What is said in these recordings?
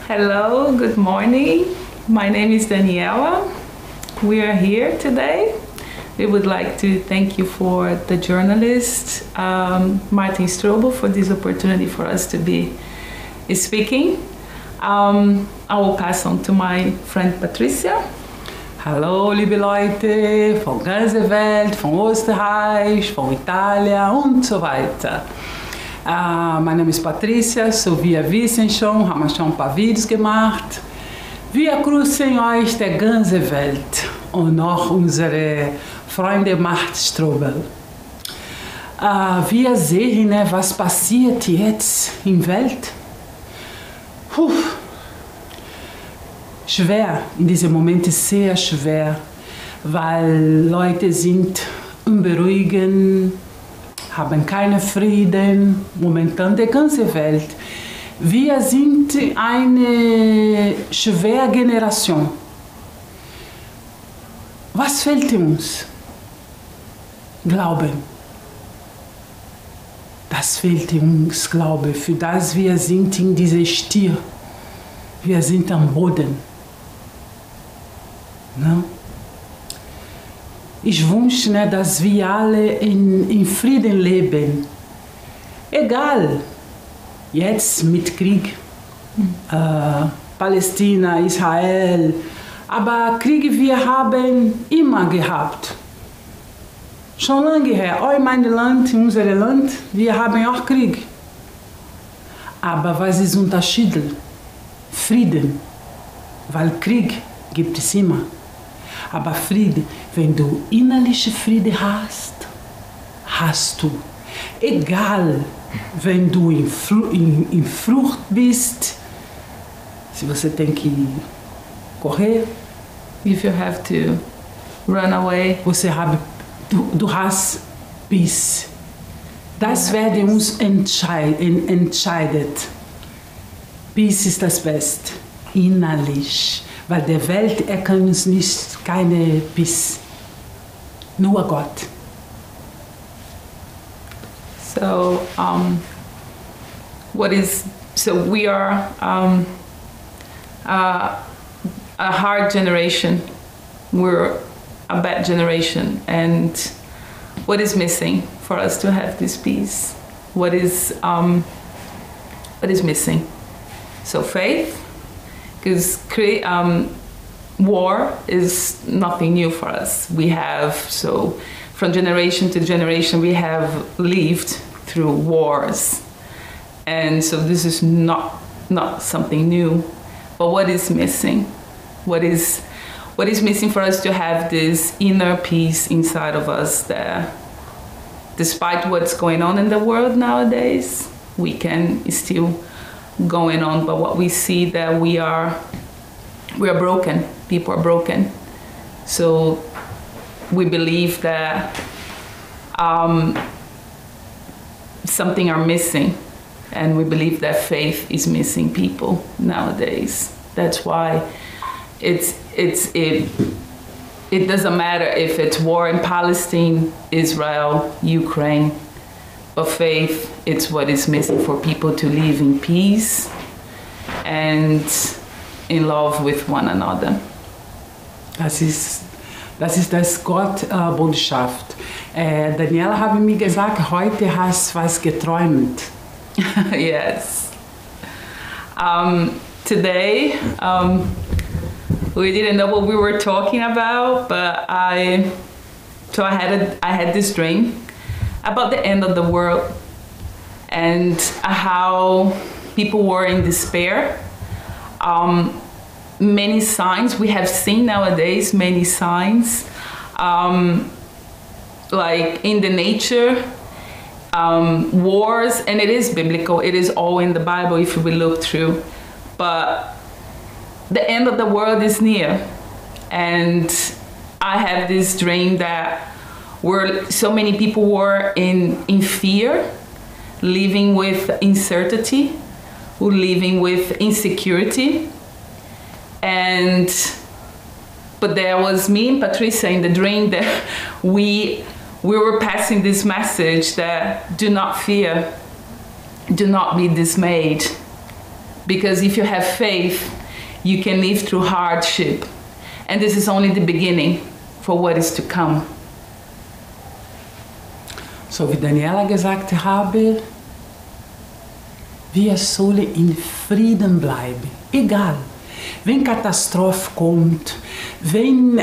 Hello, good morning. My name is Daniela. We are here today. We would like to thank you for the journalist Martin Strobel for this opportunity for us to be speaking. I will pass on to my friend Patricia. Hallo liebe Leute von ganzer Welt, von Österreich, von Italien und so weiter. Mein Name ist Patricia, so wie ihr wissen schon, haben wir schon ein paar Videos gemacht. Wir grüßen euch der ganzen Welt und noch unsere Freunde Martin Strobel. Wir sehen, was passiert jetzt in der Welt. Schwer, in diesem Moment ist sehr schwer, weil Leute sind unberuhigt, haben keinen Frieden, momentan die ganze Welt. Wir sind eine schwere Generation. Was fehlt uns? Glauben. Das fehlt uns, Glaube, für das wir sind in dieser Stier. Wir sind am Boden. No? Ich wünsche, dass wir alle in Frieden leben. Egal, jetzt mit Krieg, Palästina, Israel, aber Kriege wir haben immer gehabt. Schon lange her, auch in meinem Land, in unserem Land, wir haben auch Krieg. Aber was ist der Unterschied? Frieden, weil Krieg gibt es immer. Aber Friede, wenn du innerliche Friede hast, hast du. Egal, wenn du in Flucht bist, se você tem que correr, if you have to run away, du hast Peace. Das werde uns entscheidet. Peace ist das Beste, innerlich. Weil der Welt kann uns nicht keine Peace. Nur Gott. So, we are a hard generation. We're a bad generation, and what is missing for us to have this peace? What is missing? So faith. Because war is nothing new for us. We have, so from generation to generation, we have lived through wars. And so this is not something new. But what is missing? What is missing for us to have this inner peace inside of us that despite what's going on in the world nowadays, we can still going on, but what we see that we are broken. People are broken. So we believe that something are missing, and we believe that faith is missing people nowadays. That's why it doesn't matter if it's war in Palestine, Israel, Ukraine. But faith, it's what is missing for people to live in peace and in love with one another. Das ist das Gott-Botschaft. Daniela habe mir gesagt, heute hast du was geträumt. Yes. Today, we didn't know what we were talking about, but I had this dream about the end of the world and how people were in despair. Many signs we have seen nowadays, many signs, like in the nature, wars, and it is biblical, it is all in the Bible if we look through, but the end of the world is near. And I have this dream that where so many people were in fear, living with uncertainty, living with insecurity. But there was me and Patricia in the dream that we were passing this message that do not fear, do not be dismayed. Because if you have faith, you can live through hardship. And this is only the beginning for what is to come. So wie Daniela gesagt habe, wir sollen in Frieden bleiben. Egal. Wenn Katastrophe kommt, wenn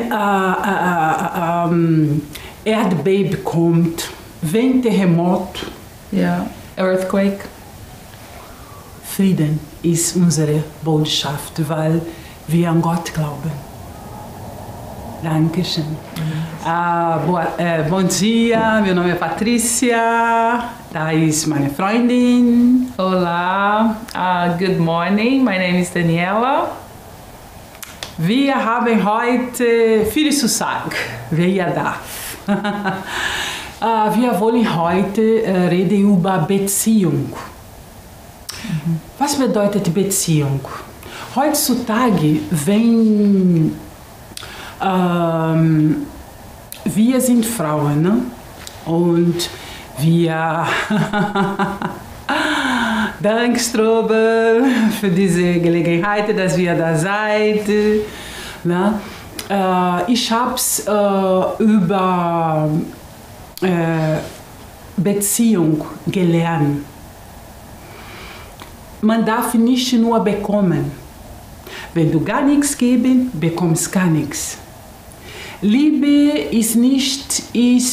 Erdbeben kommt, wenn Terremoto. Yeah, earthquake. Frieden ist unsere Botschaft, weil wir an Gott glauben. Dankeschön. Bom dia, meu nome é Patrícia, da ist meine Freundin. Olá, good morning, my name is Daniela. Wir haben heute viel zu sagen, wer darf. Wir wollen heute reden über Beziehung. Was bedeutet Beziehung? Heutzutage, wenn wir sind Frauen, ne? Und wir Dank Strobel für diese Gelegenheit, dass wir da seid. Ne? Ich habe es über Beziehung gelernt. Man darf nicht nur bekommen. Wenn du gar nichts gibst, bekommst gar nichts. Liebe ist nicht,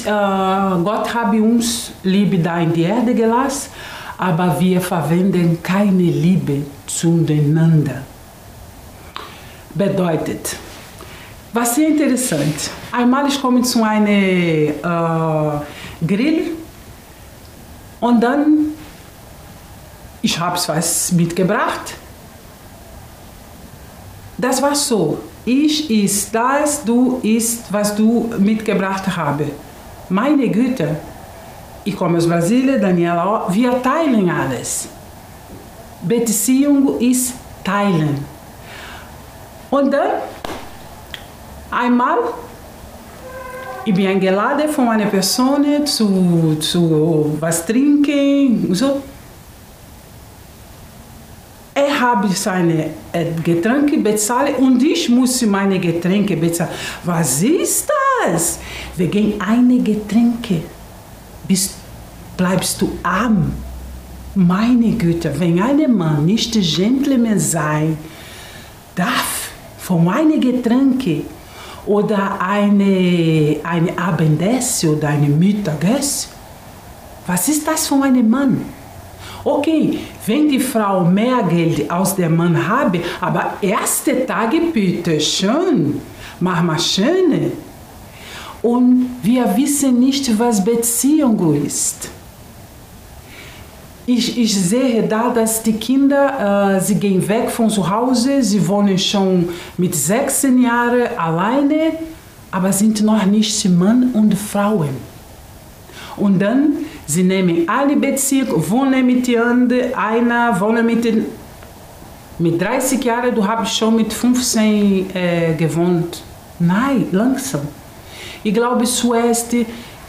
Gott hat uns Liebe da in die Erde gelassen, aber wir verwenden keine Liebe zueinander. Bedeutet, was sehr interessant, einmal ich komme zu einem Grill und dann, ich habe was mitgebracht. Das war so. Ich isst das, du isst, was du mitgebracht habe. Meine Güte, ich komme aus Brasilien, Daniela auch, wir teilen alles. Beziehung ist teilen. Und dann, einmal, ich bin eingeladen von einer Person zu was trinken, so. Habe seine Getränke bezahlt und ich muss meine Getränke bezahlen. Was ist das? Wegen einer Getränke bleibst du arm. Meine Güte, wenn ein Mann nicht Gentleman sein darf, von meinen Getränke oder eine Abendessen oder eine Mittagessen, was ist das für ein Mann? Okay, wenn die Frau mehr Geld als der Mann habe, aber erste Tage bitte schön, mach mal schön. Und wir wissen nicht, was Beziehung ist. Ich sehe da, dass die Kinder, sie gehen weg von zu Hause, sie wohnen schon mit 16 Jahren alleine, aber sind noch nicht Mann und Frauen. Und dann sie nehmen eine Beziehung, wohnen mit der anderen, einer wohnt mit 30 Jahren, du hast schon mit 15 gewohnt. Nein, langsam. Ich glaube zuerst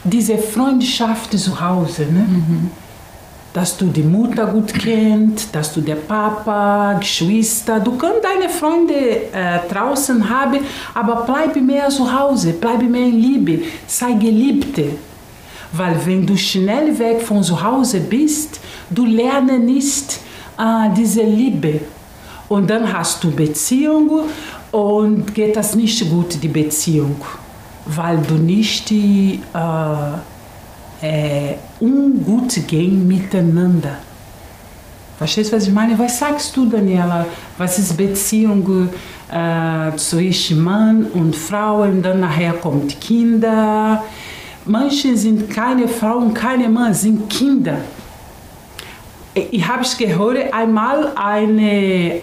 diese Freundschaft zu Hause, ne? Dass du die Mutter gut kennst, dass du den Papa, Geschwister, du kannst deine Freunde draußen haben, aber bleib mehr zu Hause, bleib mehr in Liebe, sei Geliebte. Weil wenn du schnell weg von zu Hause bist, du lernst nicht diese Liebe. Und dann hast du Beziehung und geht das nicht gut, die Beziehung. Weil du nicht ungut gehen miteinander. Verstehst du, was ich meine? Was sagst du, Daniela? Was ist Beziehung zwischen Mann und Frau? Und dann nachher kommt Kinder. Manche sind keine Frauen, keine Mann, sind Kinder. Ich habe es gehört, einmal eine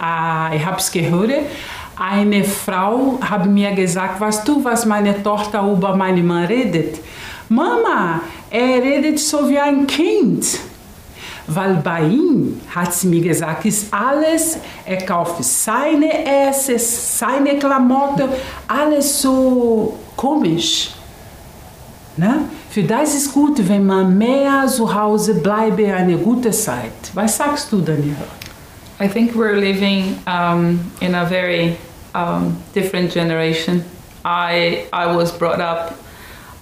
Frau hat mir gesagt, weißt du, was meine Tochter über meinen Mann redet? Mama, er redet so wie ein Kind. Weil bei ihm, hat sie mir gesagt, ist alles, er kauft seine Essen, seine Klamotten, alles so komisch. Ne? Für das ist gut, wenn man mehr zu Hause bleibt, eine gute Zeit. Was sagst du, Daniela? I think we're living in a very different generation. I was brought up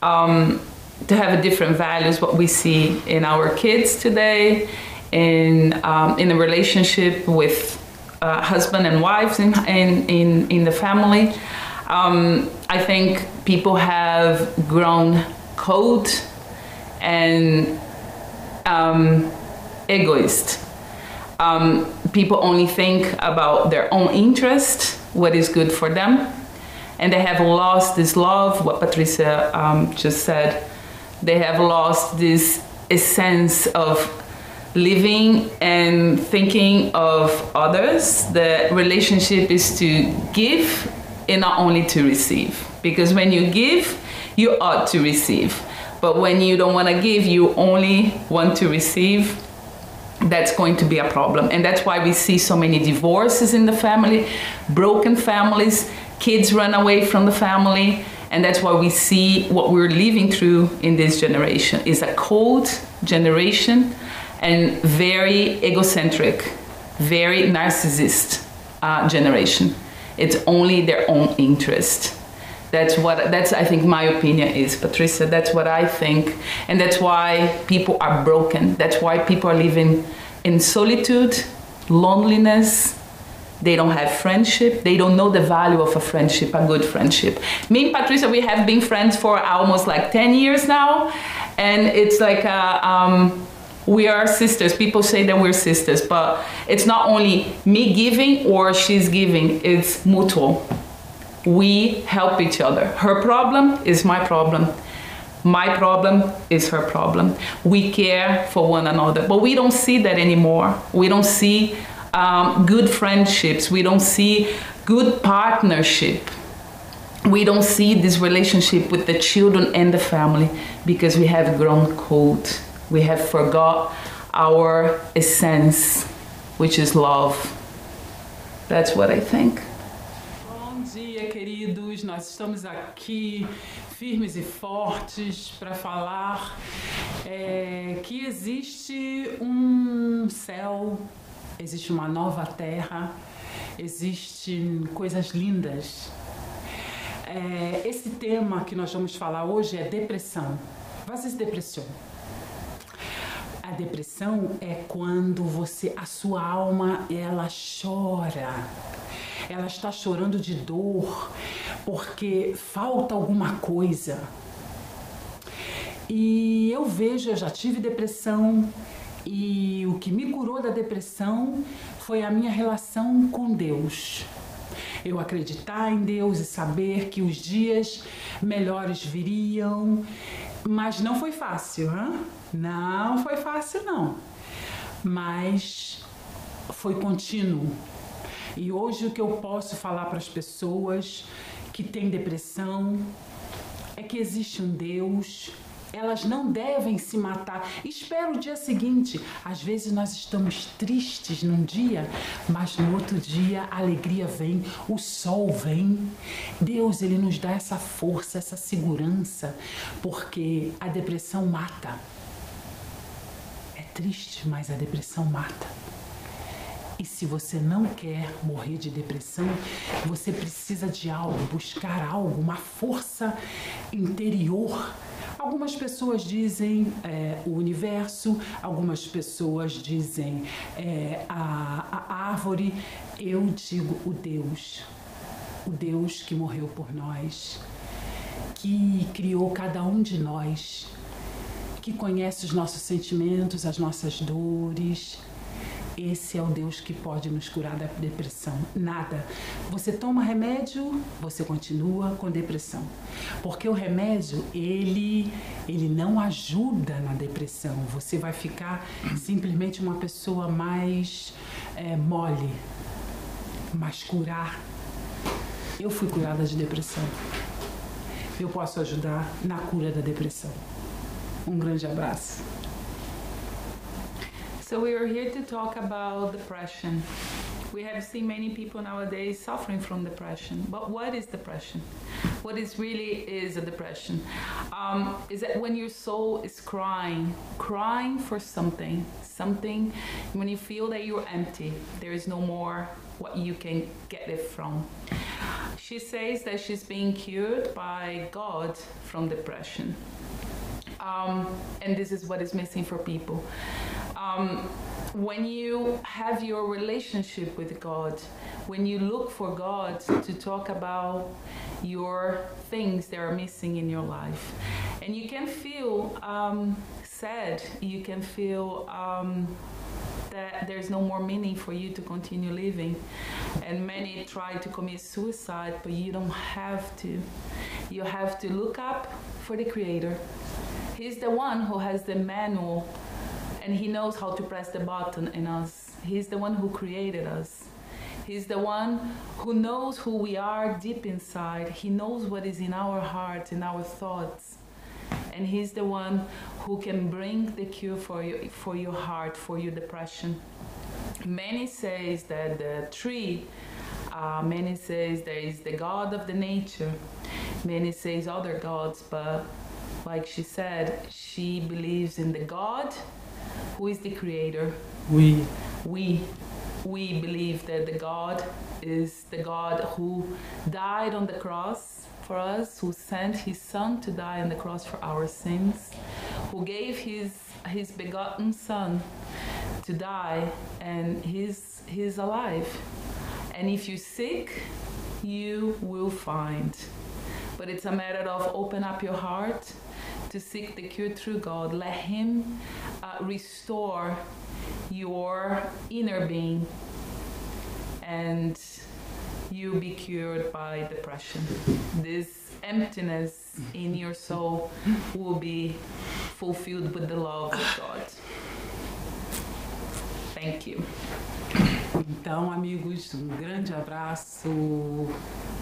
to have a different values, what we see in our kids today, in a relationship with husband and wives in the family. I think people have grown cold and egoist. People only think about their own interest, what is good for them, and they have lost this love, what Patricia just said. They have lost this essence of living and thinking of others. The relationship is to give and not only to receive. Because when you give, you ought to receive. But when you don't want to give, you only want to receive, that's going to be a problem. And that's why we see so many divorces in the family, broken families, kids run away from the family. And that's why we see what we're living through in this generation is a cold generation and very egocentric, very narcissist generation. It's only their own interest. That's I think my opinion is, Patricia, that's what I think. And that's why people are broken. That's why people are living in solitude, loneliness. They don't have friendship. They don't know the value of a friendship, a good friendship. Me and Patricia, we have been friends for almost like 10 years now. And it's like, we are sisters. People say that we're sisters, but it's not only me giving or she's giving, it's mutual. We help each other. Her problem is my problem. My problem is her problem. We care for one another, but we don't see that anymore. We don't see good friendships. We don't see good partnership. We don't see this relationship with the children and the family because we have grown cold. We have forgot our essence, which is love. That's what I think. Bom dia, queridos. Nós estamos aqui firmes e fortes para falar que existe céu, existe uma nova terra, existem coisas lindas. Esse tema que nós vamos falar hoje é depressão. Was ist Depression? A depressão é quando a sua alma, ela chora. Ela está chorando de dor porque falta alguma coisa. E eu já tive depressão e o que me curou da depressão foi a minha relação com Deus. Eu acreditar em Deus e saber que os dias melhores viriam, mas não foi fácil, hein? Não foi fácil não, mas foi contínuo. E hoje o que eu posso falar para as pessoas que têm depressão é que existe um Deus. Elas não devem se matar. Espera o dia seguinte. Às vezes nós estamos tristes num dia, mas no outro dia a alegria vem, o sol vem. Deus, ele nos dá essa força, essa segurança, porque a depressão mata. É triste, mas a depressão mata. E se você não quer morrer de depressão, você precisa de algo, buscar algo, uma força interior. Algumas pessoas dizem o universo, algumas pessoas dizem a árvore. Eu digo o Deus que morreu por nós, que criou cada um de nós, que conhece os nossos sentimentos, as nossas dores. Esse é o Deus que pode nos curar da depressão. Nada. Você toma remédio, você continua com depressão. Porque o remédio, ele não ajuda na depressão. Você vai ficar simplesmente uma pessoa mais mole. Mas curar. Eu fui curada de depressão. Eu posso ajudar na cura da depressão. Um grande abraço. So we are here to talk about depression. We have seen many people nowadays suffering from depression. But what is depression? what it really is a depression is that when your soul is crying for something, when you feel that you're empty, there is no more what you can get it from. She says that she's being cured by God from depression. And this is what is missing for people. When you have your relationship with God, when you look for God to talk about your things that are missing in your life, and you can feel sad, you can feel that there's no more meaning for you to continue living. And many try to commit suicide, but you don't have to. You have to look up for the Creator. He's the one who has the manual, and he knows how to press the button in us. He's the one who created us. He's the one who knows who we are deep inside. He knows what is in our hearts, in our thoughts. And he's the one who can bring the cure for your heart, for your depression. Many says that the tree, many says there is the God of the nature, many says other gods, but like she said, she believes in the God who is the creator. We believe that the God is the God who died on the cross for us, who sent his son to die on the cross for our sins, who gave his begotten son to die, and he's alive. And if you seek, you will find. But it's a matter of open up your heart to seek the cure through God. Let him restore your inner being, and you'll be cured by depression. This emptiness in your soul will be fulfilled with the love of God. Thank you. Então, amigos, grande abraço.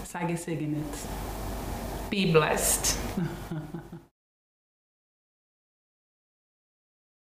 Segue segmento. Be blessed.